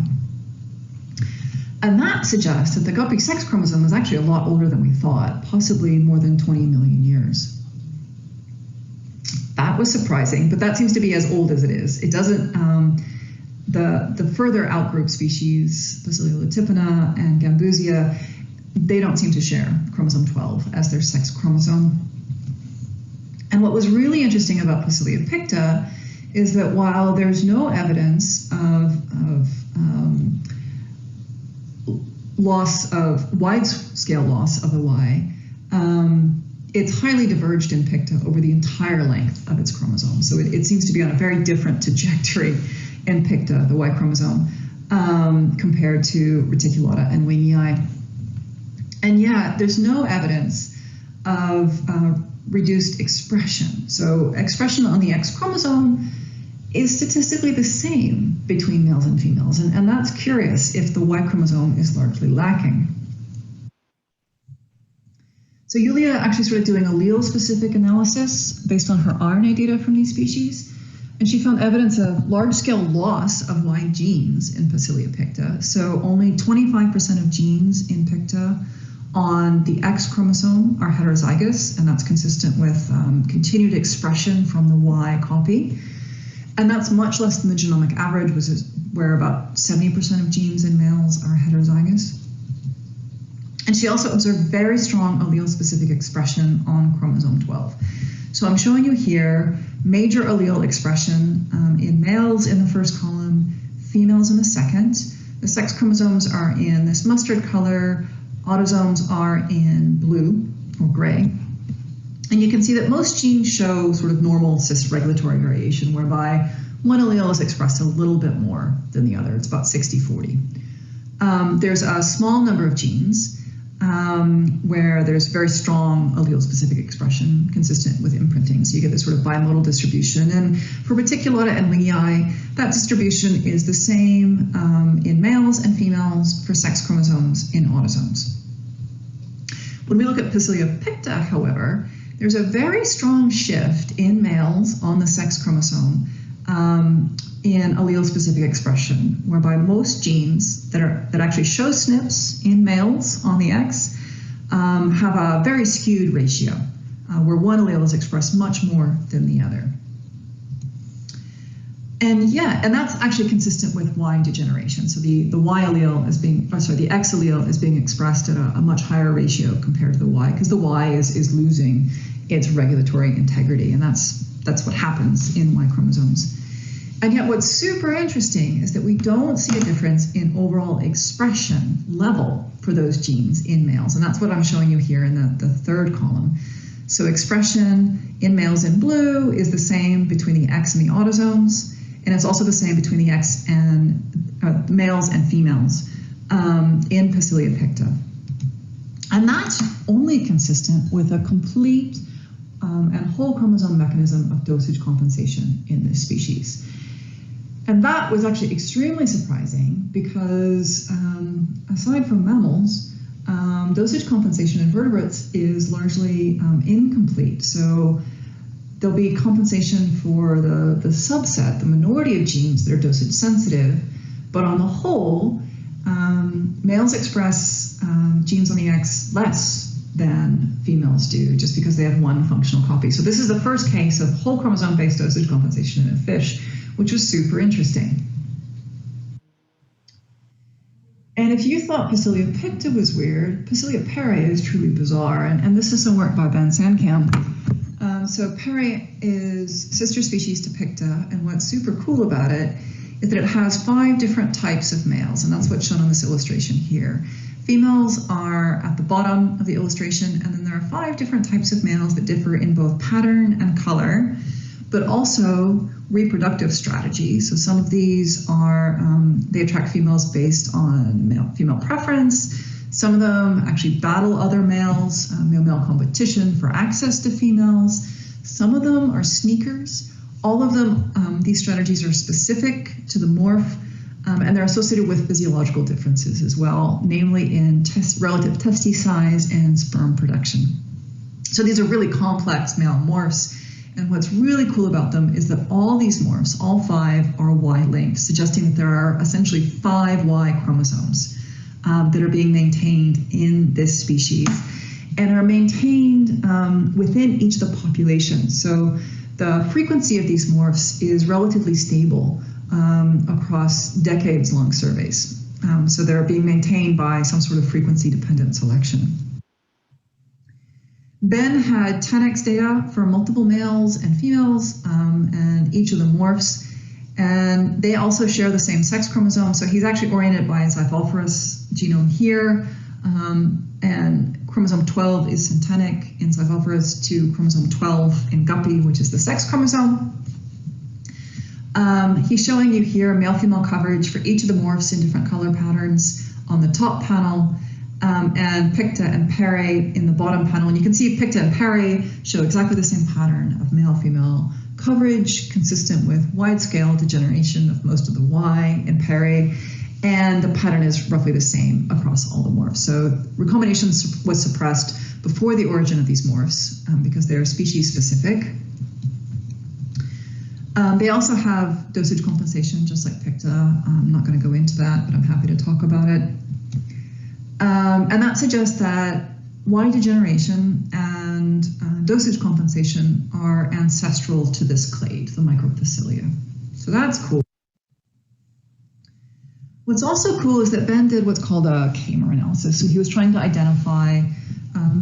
Speaker 4: And that suggests that the guppy sex chromosome is actually a lot older than we thought, possibly more than 20 million years. That was surprising, but that seems to be as old as it is. It doesn't, the further outgroup species, Poecilia lutetina and Gambusia, they don't seem to share chromosome 12 as their sex chromosome. And what was really interesting about Poecilia picta is that while there's no evidence of wide-scale loss of the Y, it's highly diverged in picta over the entire length of its chromosome. So it seems to be on a very different trajectory in picta, the Y chromosome, compared to Reticulata and Wingyi. And yet, there's no evidence of reduced expression. So expression on the X chromosome is statistically the same between males and females. And that's curious if the Y chromosome is largely lacking. So Yulia actually started doing allele-specific analysis based on her RNA data from these species. And she found evidence of large-scale loss of Y genes in Poecilia picta. So only 25% of genes in picta on the X chromosome are heterozygous, and that's consistent with continued expression from the Y copy. And that's much less than the genomic average, where about 70% of genes in males are heterozygous. And she also observed very strong allele-specific expression on chromosome 12. So I'm showing you here major allele expression in males in the first column, females in the second. The sex chromosomes are in this mustard color, autosomes are in blue or gray. And you can see that most genes show sort of normal cis regulatory variation, whereby one allele is expressed a little bit more than the other. It's about 60-40. There's a small number of genes where there's very strong allele-specific expression consistent with imprinting. So you get this sort of bimodal distribution. And for Reticulata and Wingyi, that distribution is the same in males and females for sex chromosomes in autosomes. When we look at Poecilia picta, however, there's a very strong shift in males on the sex chromosome in allele-specific expression, whereby most genes that actually show SNPs in males on the X have a very skewed ratio, where one allele is expressed much more than the other. And that's actually consistent with Y degeneration. So the Y allele is the X allele is being expressed at a much higher ratio compared to the Y, because the Y is losing its regulatory integrity, and that's what happens in Y chromosomes. And yet what's super interesting is that we don't see a difference in overall expression level for those genes in males. And that's what I'm showing you here in the third column. So expression in males in blue is the same between the X and the autosomes. And it's also the same between the X and males and females in Poecilia picta. And that's only consistent with a complete and whole chromosome mechanism of dosage compensation in this species. And that was actually extremely surprising because aside from mammals, dosage compensation in vertebrates is largely incomplete. So there'll be compensation for the subset, the minority of genes that are dosage sensitive, but on the whole, males express genes on the X less than females do, just because they have one functional copy. So this is the first case of whole chromosome-based dosage compensation in a fish, which was super interesting. And if you thought Poecilia picta was weird, Poecilia peri is truly bizarre. And this is some work by Ben Sandkamp. So peri is sister species to picta, and what's super cool about it is that it has 5 different types of males, and that's what's shown on this illustration here. Females are at the bottom of the illustration, and then there are 5 different types of males that differ in both pattern and color, but also reproductive strategy. So some of these are, they attract females based on male-female preference. Some of them actually battle other males, male-male competition for access to females. Some of them are sneakers. All of them, these strategies are specific to the morph, and they're associated with physiological differences as well, namely in relative testis size and sperm production. So these are really complex male morphs, and what's really cool about them is that all these morphs, all 5, are Y-linked, suggesting that there are essentially 5 Y chromosomes that are being maintained in this species and are maintained within each of the populations. So the frequency of these morphs is relatively stable across decades-long surveys. So they're being maintained by some sort of frequency-dependent selection. Ben had 10x data for multiple males and females and each of the morphs, and they also share the same sex chromosome. So he's actually oriented by Encephalophoros genome here, and chromosome 12 is syntenic in Encephalophoros to chromosome 12 in guppy, which is the sex chromosome. He's showing you here male-female coverage for each of the morphs in different color patterns on the top panel, and picta and peri in the bottom panel. And you can see picta and peri show exactly the same pattern of male-female coverage, consistent with wide-scale degeneration of most of the Y in peri, and the pattern is roughly the same across all the morphs. So recombination was suppressed before the origin of these morphs because they're species-specific. They also have dosage compensation, just like picta. I'm not going to go into that, but I'm happy to talk about it. And that suggests that Y degeneration and dosage compensation are ancestral to this clade, the micropoecilia. So that's cool. What's also cool is that Ben did what's called a K-mer analysis. So he was trying to identify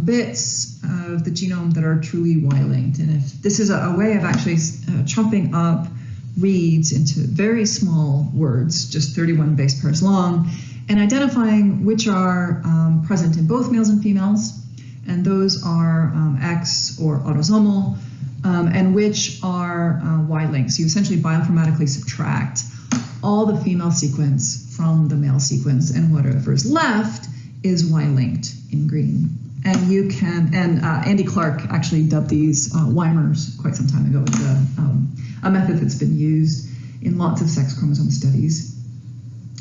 Speaker 4: bits of the genome that are truly Y-linked. And if this is a way of actually chopping up reads into very small words, just 31 base pairs long, and identifying which are present in both males and females, and those are X or autosomal, and which are Y-linked. So you essentially bioinformatically subtract all the female sequence from the male sequence, and whatever is left is Y-linked in green. And you can, and Andy Clark actually dubbed these Weimers quite some time ago. It's a method that's been used in lots of sex chromosome studies.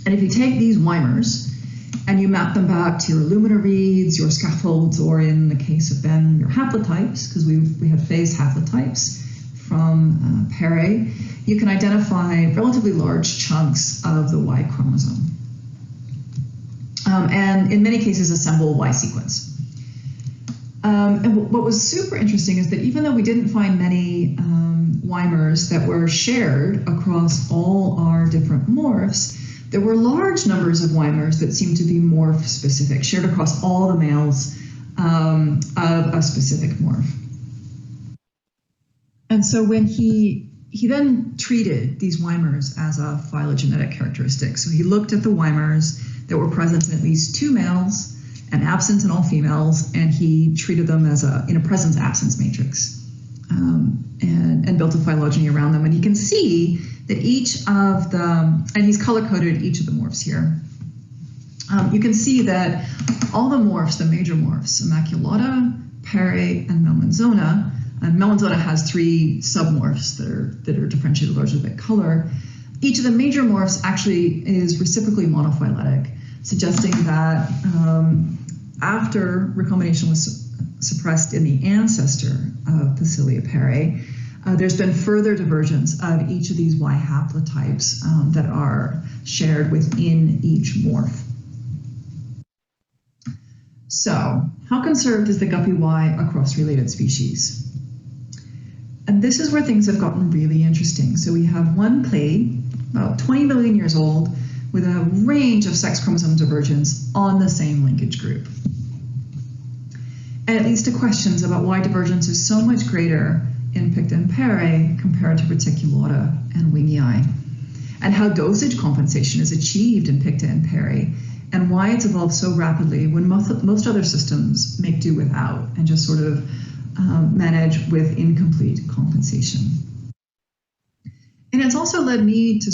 Speaker 4: And if you take these Weimers and you map them back to your Illumina reads, your scaffolds, or in the case of Ben, your haplotypes, because we have phased haplotypes from peri, you can identify relatively large chunks of the Y chromosome. And in many cases, assemble Y sequence. And what was super interesting is that even though we didn't find many Weimers that were shared across all our different morphs, there were large numbers of Weimers that seemed to be morph specific, shared across all the males of a specific morph. And so when he then treated these Weimers as a phylogenetic characteristic. So he looked at the Weimers that were present in at least 2 males and absent in all females, and he treated them as in a presence-absence matrix, and built a phylogeny around them. And you can see that each of the, and he's color-coded each of the morphs here. You can see that all the morphs, the major morphs, Immaculata, Peri, and Melmanzona, and Melmanzona has 3 submorphs that are differentiated largely by color. Each of the major morphs actually is reciprocally monophyletic, suggesting that after recombination was suppressed in the ancestor of Poecilia peri, there's been further divergence of each of these Y haplotypes that are shared within each morph. So, how conserved is the guppy Y across related species? And this is where things have gotten really interesting. So we have one clade, about 20 million years old, with a range of sex chromosome divergence on the same linkage group. And it leads to questions about why divergence is so much greater in Picta and Pere compared to Reticulata and Wingii, and how dosage compensation is achieved in Picta and Pere, and why it's evolved so rapidly when most other systems make do without and just sort of manage with incomplete compensation. And it's also led me to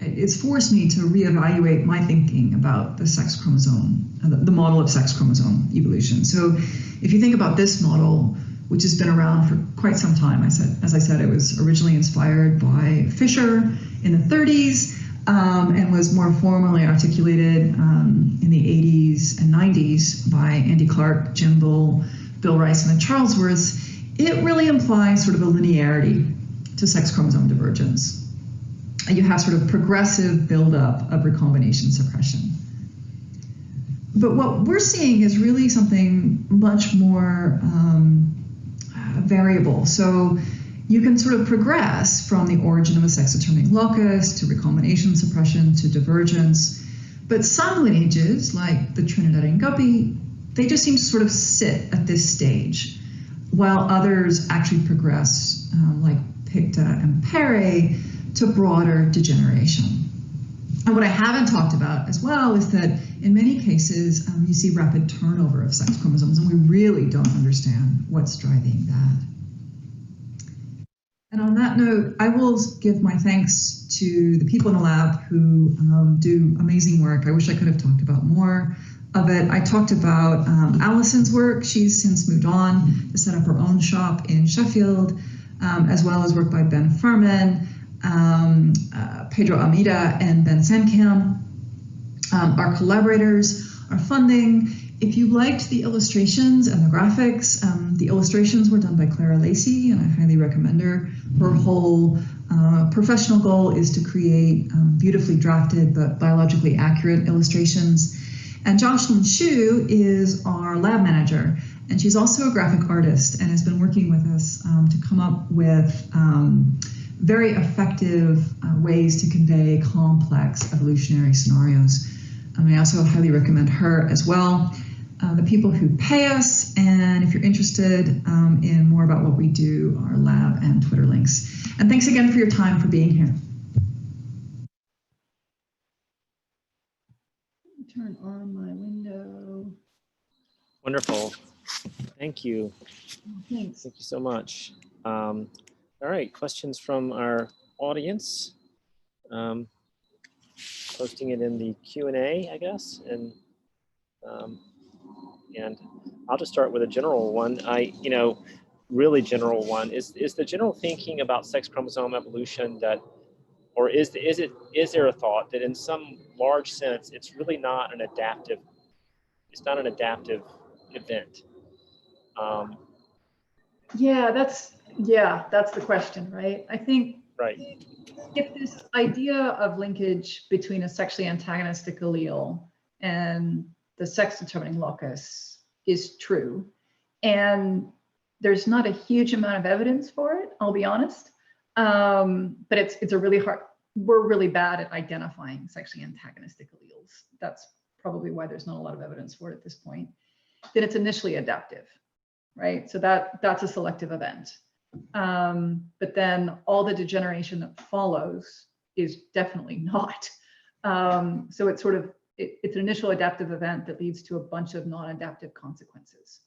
Speaker 4: it's forced me to reevaluate my thinking about the sex chromosome, the model of sex chromosome evolution. So if you think about this model, which has been around for quite some time, as I said, it was originally inspired by Fisher in the 30s and was more formally articulated in the 80s and 90s by Andy Clark, Jim Bull, Bill Rice, and Charlesworth. It really implies sort of a linearity to sex chromosome divergence. You have sort of progressive buildup of recombination suppression. But what we're seeing is really something much more variable. So you can sort of progress from the origin of a sex-determining locus to recombination suppression to divergence. But some lineages, like the Trinidadian guppy, they just seem to sort of sit at this stage, while others actually progress, like Picta and Pere, to broader degeneration. And what I haven't talked about as well is that in many cases, you see rapid turnover of sex chromosomes, and we really don't understand what's driving that. And on that note, I will give my thanks to the people in the lab who do amazing work. I wish I could have talked about more of it. I talked about Allison's work. She's since moved on to set up her own shop in Sheffield, as well as work by Ben Furman, Pedro Almeida, and Ben Sankam. Our collaborators, our funding. If you liked the illustrations and the graphics, the illustrations were done by Clara Lacey, and I highly recommend her. Her whole professional goal is to create beautifully drafted but biologically accurate illustrations. And Jocelyn Shu is our lab manager, and she's also a graphic artist and has been working with us to come up with very effective ways to convey complex evolutionary scenarios. I also highly recommend her as well. The people who pay us, and if you're interested in more about what we do, our lab and Twitter links. And thanks again for your time, for being here. Turn on my window.
Speaker 2: Wonderful. Thank you.
Speaker 4: Thanks.
Speaker 2: Thank you so much. All right, questions from our audience. Posting it in the Q&A, I guess, and I'll just start with a general one. Really general one is the general thinking about sex chromosome evolution that, or is there a thought that in some large sense it's really not an adaptive, it's not an adaptive event?
Speaker 3: That's the question, right? I think
Speaker 2: Right.
Speaker 3: if this idea of linkage between a sexually antagonistic allele and the sex determining locus is true, and there's not a huge amount of evidence for it, I'll be honest, but it's a really hard, we're really bad at identifying sexually antagonistic alleles. That's probably why there's not a lot of evidence for it at this point. Then it's initially adaptive, right? So that's a selective event. But then all the degeneration that follows is definitely not. So it's sort of, it's an initial adaptive event that leads to a bunch of non-adaptive consequences.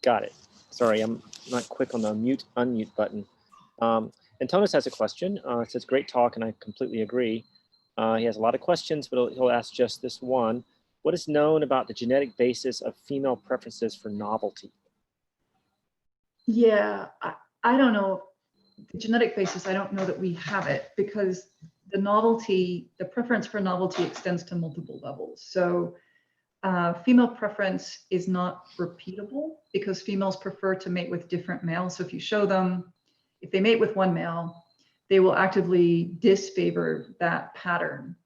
Speaker 2: Got it. Sorry, I'm not quick on the unmute button. Antonis has a question. It says, great talk, and I completely agree. He has a lot of questions, but he'll ask just this one. What is known about the genetic basis of female preferences for novelty?
Speaker 3: Yeah, I don't know. The genetic basis, I don't know that we have it, because the preference for novelty extends to multiple levels. So female preference is not repeatable because females prefer to mate with different males. So if you show them, if they mate with one male, they will actively disfavor that pattern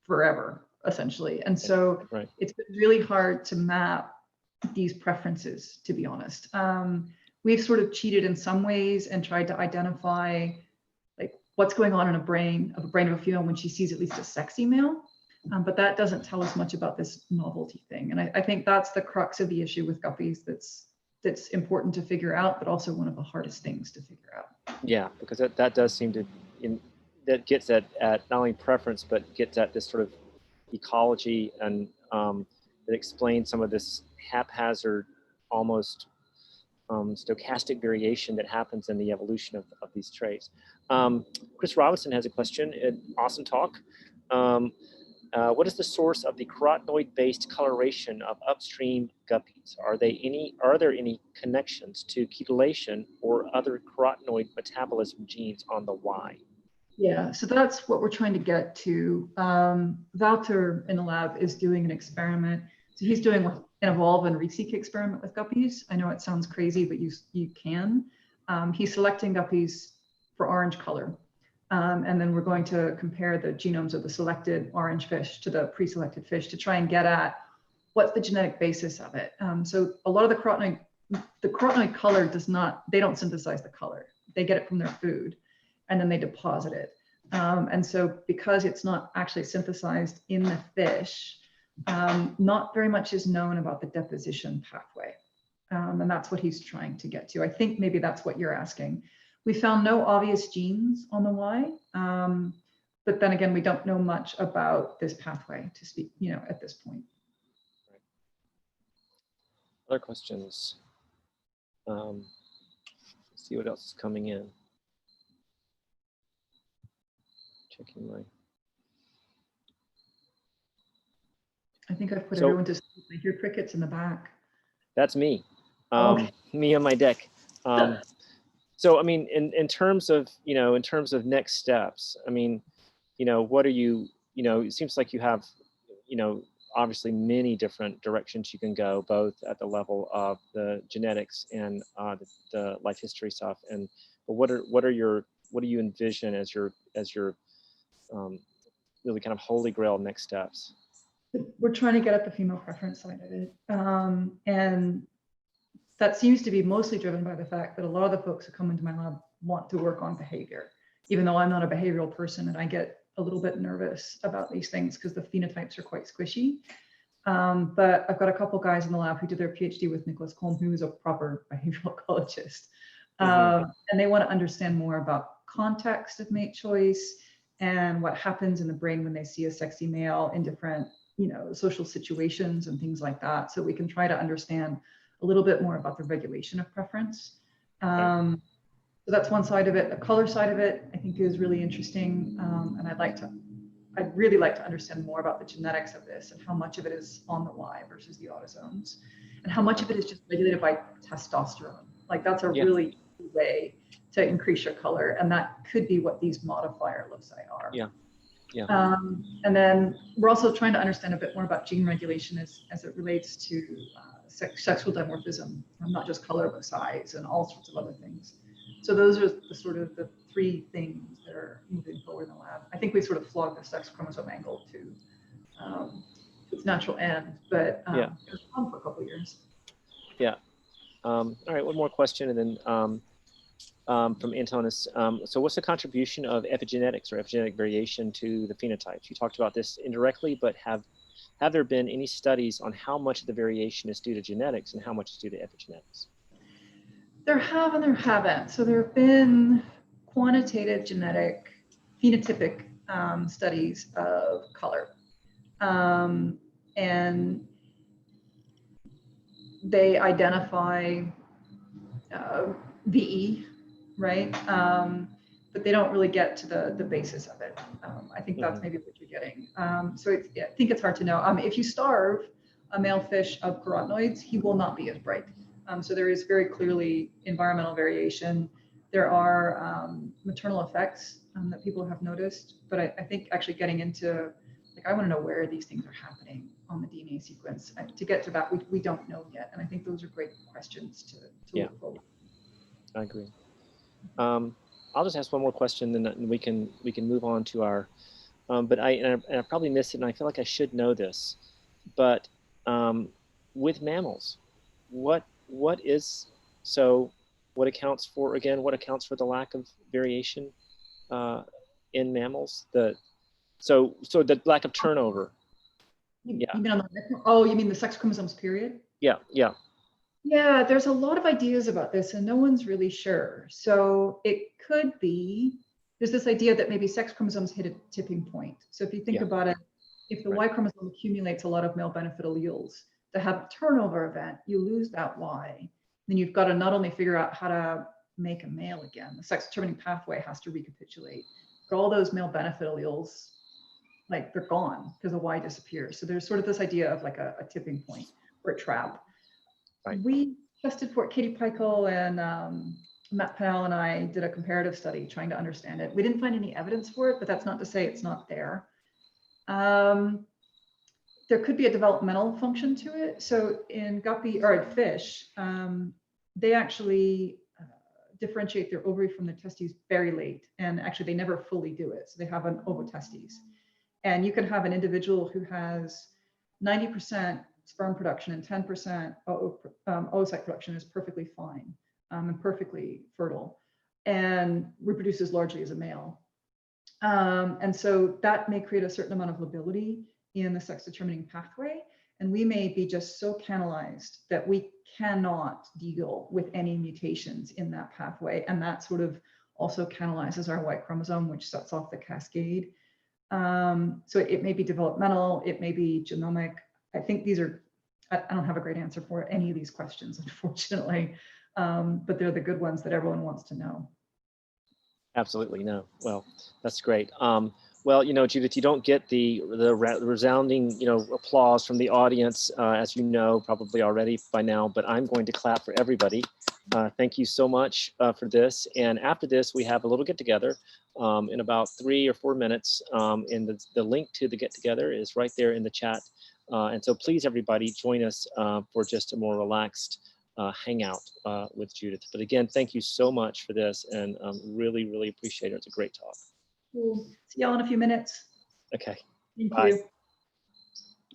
Speaker 3: forever, essentially. And so
Speaker 2: Right.
Speaker 3: it's been really hard to map these preferences, to be honest. We've sort of cheated in some ways and tried to identify like what's going on in a brain of a female when she sees at least a sexy male. But that doesn't tell us much about this novelty thing. And I think that's the crux of the issue with guppies that's important to figure out, but also one of the hardest things to figure out.
Speaker 2: Yeah, because that does seem to, that gets at not only preference, but gets at this sort of ecology, and it explains some of this haphazard, almost stochastic variation that happens in the evolution of these traits. Chris Robinson has a question. Awesome talk. What is the source of the carotenoid-based coloration of upstream guppies? Are there any connections to ketylation or other carotenoid metabolism genes on the Y?
Speaker 3: Yeah, so that's what we're trying to get to. Walter in the lab is doing an experiment. So he's doing an evolve and reseek experiment with guppies. I know it sounds crazy, but you can. He's selecting guppies for orange color. And then we're going to compare the genomes of the selected orange fish to the pre-selected fish to try and get at what's the genetic basis of it. So a lot of the carotenoid color they don't synthesize the color. They get it from their food and then they deposit it. And so because it's not actually synthesized in the fish, not very much is known about the deposition pathway. And that's what he's trying to get to. I think maybe that's what you're asking. We found no obvious genes on the Y, but then again, we don't know much about this pathway to speak, at this point.
Speaker 2: Right. Other questions? Let's see what else is coming in. Checking my.
Speaker 3: I think I've put everyone to sleep. I hear crickets in the back.
Speaker 2: That's me.
Speaker 3: Okay.
Speaker 2: Me on my deck. So, I mean, in terms of next steps, I mean, what are you, it seems like you have, obviously many different directions you can go, both at the level of the genetics and the life history stuff. But what do you envision as your really kind of holy grail next steps?
Speaker 3: We're trying to get at the female preference side of it. And that seems to be mostly driven by the fact that a lot of the folks who come into my lab want to work on behavior, even though I'm not a behavioral person and I get a little bit nervous about these things because the phenotypes are quite squishy. But I've got a couple guys in the lab who did their PhD with Nicholas Colm, who is a proper behavioral ecologist. And they want to understand more about context of mate choice and what happens in the brain when they see a sexy male in different, social situations and things like that. So we can try to understand a little bit more about the regulation of preference. So that's one side of it. The color side of it, I think, is really interesting. And I'd really like to understand more about the genetics of this and how much of it is on the Y versus the autosomes, and how much of it is just regulated by testosterone. Like that's a really easy way to increase your color. And that could be what these modifier loci are. And then we're also trying to understand a bit more about gene regulation as it relates to sexual dimorphism, not just color, but size and all sorts of other things. So those are the sort of the three things that are moving forward in the lab. I think we sort of flogged the sex chromosome angle to its natural end, but it was fun for a couple of years.
Speaker 2: Yeah. All right, one more question, and then from Antonis. So what's the contribution of epigenetics or epigenetic variation to the phenotypes? You talked about this indirectly, but have there been any studies on how much of the variation is due to genetics and how much is due to epigenetics?
Speaker 3: There have and there haven't. So there have been quantitative genetic phenotypic studies of color. And they identify VE, right? But they don't really get to the basis of it. I think that's maybe what you're getting. So I think it's hard to know. If you starve a male fish of carotenoids, he will not be as bright. So there is very clearly environmental variation. There are maternal effects that people have noticed, but I think actually getting into, I want to know where these things are happening on the DNA sequence. To get to that, we don't know yet. And I think those are great questions to look forward.
Speaker 2: I agree. I'll just ask one more question, then we can move on to our but and I probably missed it, and I feel like I should know this. But with mammals, what is so? What accounts for the lack of variation in mammals? So the lack of turnover. Yeah.
Speaker 3: You mean oh, you mean the sex chromosomes period?
Speaker 2: Yeah.
Speaker 3: Yeah, there's a lot of ideas about this and no one's really sure. So it could be, there's this idea that maybe sex chromosomes hit a tipping point. So if you think about it, if the Y chromosome accumulates a lot of male benefit alleles, to have a turnover event, you lose that Y. Then you've got to not only figure out how to make a male again, the sex determining pathway has to recapitulate, but all those male benefit alleles, like they're gone because the Y disappears. So there's sort of this idea of like a tipping point or a trap.
Speaker 2: Right.
Speaker 3: We tested for it. Katie Peichel and Matt Pennell and I did a comparative study trying to understand it. We didn't find any evidence for it, but that's not to say it's not there. There could be a developmental function to it. So in guppy or in fish, they actually differentiate their ovary from their testes very late. And actually they never fully do it. So they have an ovotestes. And you can have an individual who has 90% sperm production and 10% oocyte production is perfectly fine and perfectly fertile and reproduces largely as a male. And so that may create a certain amount of lability in the sex determining pathway. And we may be just so canalized that we cannot deal with any mutations in that pathway. And that sort of also canalizes our Y chromosome, which sets off the cascade. So it may be developmental, it may be genomic. I think these are, I don't have a great answer for any of these questions, unfortunately, but they're the good ones that everyone wants to know.
Speaker 2: Absolutely, no. Well, that's great. Well, Judith, you don't get the resounding, applause from the audience, as you know, probably already by now, but I'm going to clap for everybody. Thank you so much for this. And after this, we have a little get together in about 3 or 4 minutes. And the link to the get together is right there in the chat. And so please, everybody, join us for just a more relaxed hangout with Judith. But again, thank you so much for this, and really, really appreciate it. It's a great talk.
Speaker 3: Cool. See y'all in a few minutes.
Speaker 2: Okay.
Speaker 3: Thank
Speaker 2: Bye.
Speaker 3: you.